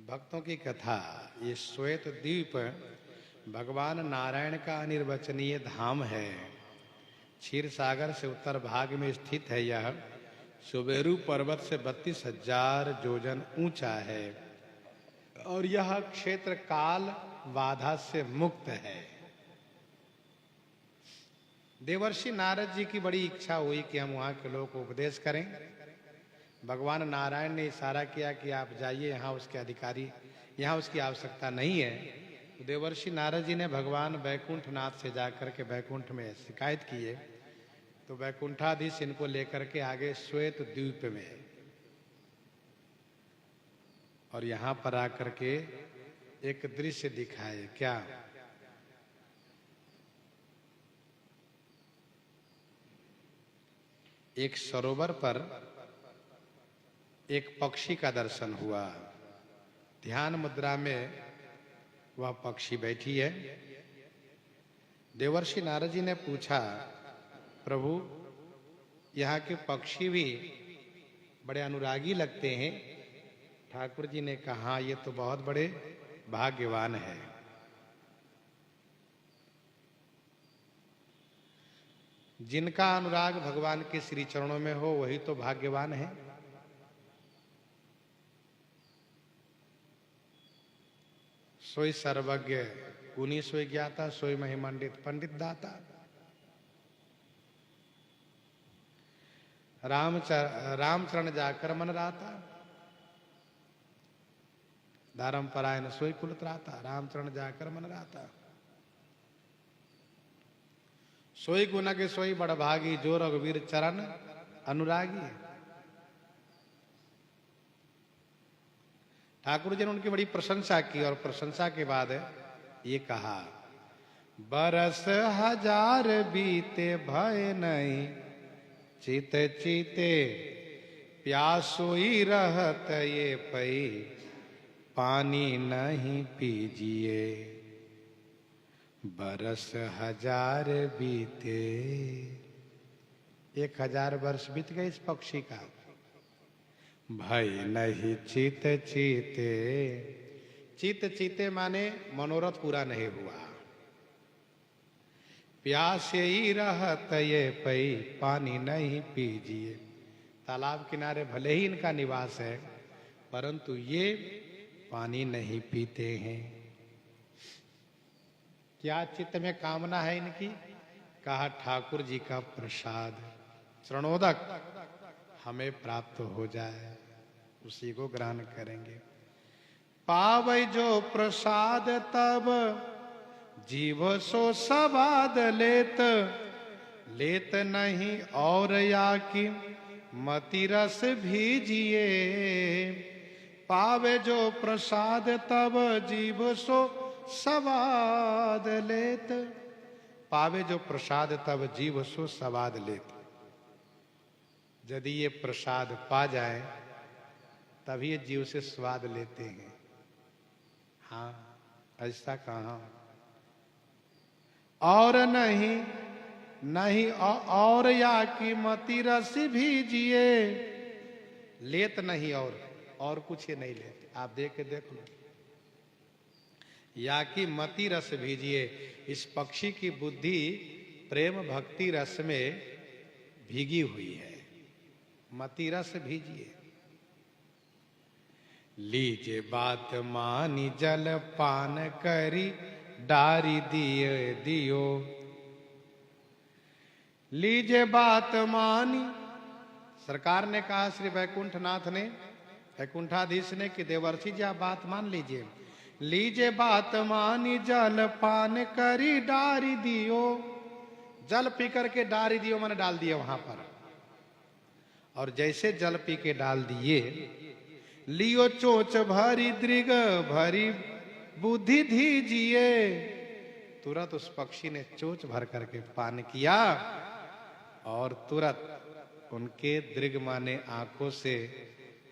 भक्तों की कथा। ये श्वेत द्वीप भगवान नारायण का अनिर्वचनीय धाम है। क्षीर सागर से उत्तर भाग में स्थित है। यह सुबेरु पर्वत से 32,000 योजन ऊंचा है और यह क्षेत्र काल बाधा से मुक्त है। देवर्षि नारद जी की बड़ी इच्छा हुई कि हम वहां के लोगों को उपदेश करें। भगवान नारायण ने इशारा किया कि आप जाइए, यहाँ उसके अधिकारी, यहाँ उसकी आवश्यकता नहीं है। तो देवर्षि नारद जी ने भगवान वैकुंठनाथ से जाकर के वैकुंठ में शिकायत की है। तो वैकुंठाधीश इनको लेकर के आगे श्वेत द्वीप में, और यहाँ पर आकर के एक दृश्य दिखाए। क्या? एक सरोवर पर एक पक्षी का दर्शन हुआ। ध्यान मुद्रा में वह पक्षी बैठी है। देवर्षि नारद जी ने पूछा, प्रभु यहाँ के पक्षी भी बड़े अनुरागी लगते हैं। ठाकुर जी ने कहा, ये तो बहुत बड़े भाग्यवान है। जिनका अनुराग भगवान के श्री चरणों में हो वही तो भाग्यवान है। सोई सर्वज्ञ गुनी सोई ज्ञाता, सोई महिमंडित पंडित दाता। रामचरण जाकर मन राता, दारम परायण सोई कुल त्राता। रामचरण जाकर मन राता, सोई गुना के सोई बड़भागी, जो रघुवीर चरण अनुरागी। ठाकुर जी ने उनकी बड़ी प्रशंसा की और प्रशंसा के बाद ये कहा, बरस हजार बीते भय नहीं, चित चीते प्यासोई रहत ये पई, पानी नहीं पीजिए। बरस हजार बीते, 1000 वर्ष बीत गए इस पक्षी का। भय नहीं चित चीते, चित चीते माने मनोरथ पूरा नहीं हुआ। प्यासे ही रहत ये पई, पानी नहीं पीजिए। तालाब किनारे भले ही इनका निवास है, परंतु ये पानी नहीं पीते हैं। क्या चित्त में कामना है इनकी? कहा, ठाकुर जी का प्रसाद चरणोदक हमें प्राप्त हो जाए, उसी को ग्रहण करेंगे। पावै जो प्रसाद तब, जीव सो सवाद लेत, लेत नहीं और या की मति रस भीजिए। पावे जो प्रसाद तब, जीव सो सवाद लेत। पावे जो प्रसाद तब, जीव सो सवाद लेत। यदि ये प्रसाद पा जाए तभी ये जीव से स्वाद लेते हैं। हाँ, ऐसा कहाँ? और नहीं नहीं और या की मति रस भीजिए। लेत नहीं और कुछ ये नहीं लेते। आप देख के देख लो। या कि मति रस भीजिए। इस पक्षी की बुद्धि प्रेम भक्ति रस में भीगी हुई है। मति रस भीजिए। लीजे बात मानी जल पान करी, डारी दिए दियो। लीजे बात मानी, सरकार ने कहा, श्री वैकुंठनाथ ने, वैकुंठाधीश ने, कि देवर्षि जी आप बात मान लीजिए। लीजे बात मानी जल पान करी, डारी दियो। जल पी करके डारी दियो मैंने डाल दिए वहां पर। और जैसे जल पी के डाल दिए, लियो चोच भरी दृग भरी बुद्धि दीजिए। तुरंत उस पक्षी ने चोच भर करके पान किया और तुरंत उनके दृग माने आंखों से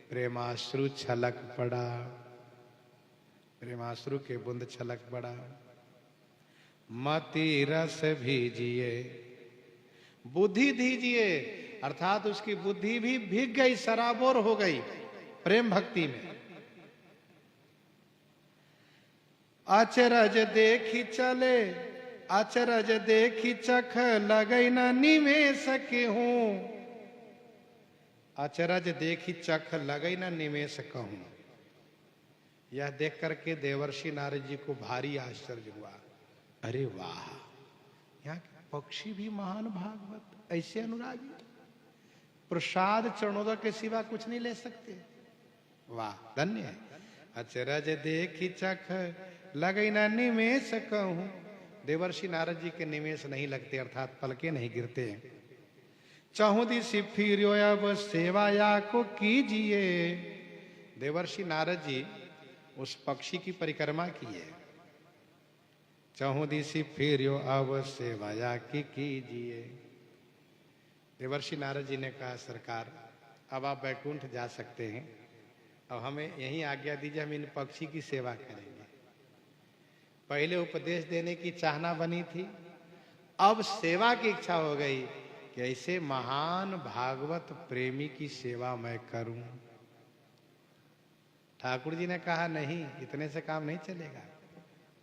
प्रेमाश्रु छलक पड़ा। प्रेमाश्रु के बूंद छलक पड़ा। मति रस भीजिए, बुद्धि दीजिए। अर्थात उसकी बुद्धि भी भीग गई, सराबोर हो गई प्रेम भक्ति में। अचरज देखी चले, अचरज देखी चख लगई न निमेष कहूं। अचरज देखी चख लगई न निमेष कहूं। यह देख करके देवर्षि नारद जी को भारी आश्चर्य हुआ। अरे वाह, यहाँ के पक्षी भी महान भागवत, ऐसे अनुरागी, प्रसाद चरणोदय के सिवा कुछ नहीं ले सकते। वाह, धन्य है। अचरज देखी चख लगई न निमेष कहूं। देवर्षि नारद जी के निमेष नहीं लगते, अर्थात पलके नहीं गिरते। चाहूं दिशि फिर्यो अब सेवाया को कीजिए। देवर्षि नारद जी उस पक्षी की परिक्रमा किए। चाहूं दिशि फिर्यो अब सेवाया की कीजिए। देवर्षि नारद जी ने कहा, सरकार अब आप बैकुंठ जा सकते हैं, अब हमें यही आज्ञा दीजिए, हम इन पक्षी की सेवा करेंगे। पहले उपदेश देने की चाहना बनी थी, अब सेवा की इच्छा हो गई कि ऐसे महान भागवत प्रेमी की सेवा मैं करूं। ठाकुर जी ने कहा, नहीं, इतने से काम नहीं चलेगा,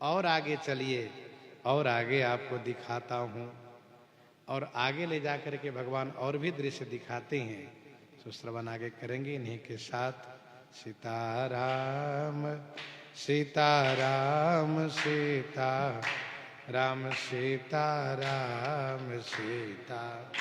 और आगे चलिए, और आगे आपको दिखाता हूं। और आगे ले जाकर के भगवान और भी दृश्य दिखाते हैं, तो श्रवण आगे करेंगे। इन्हीं के साथ सीताराम सीताराम सीता राम सीताराम सीता।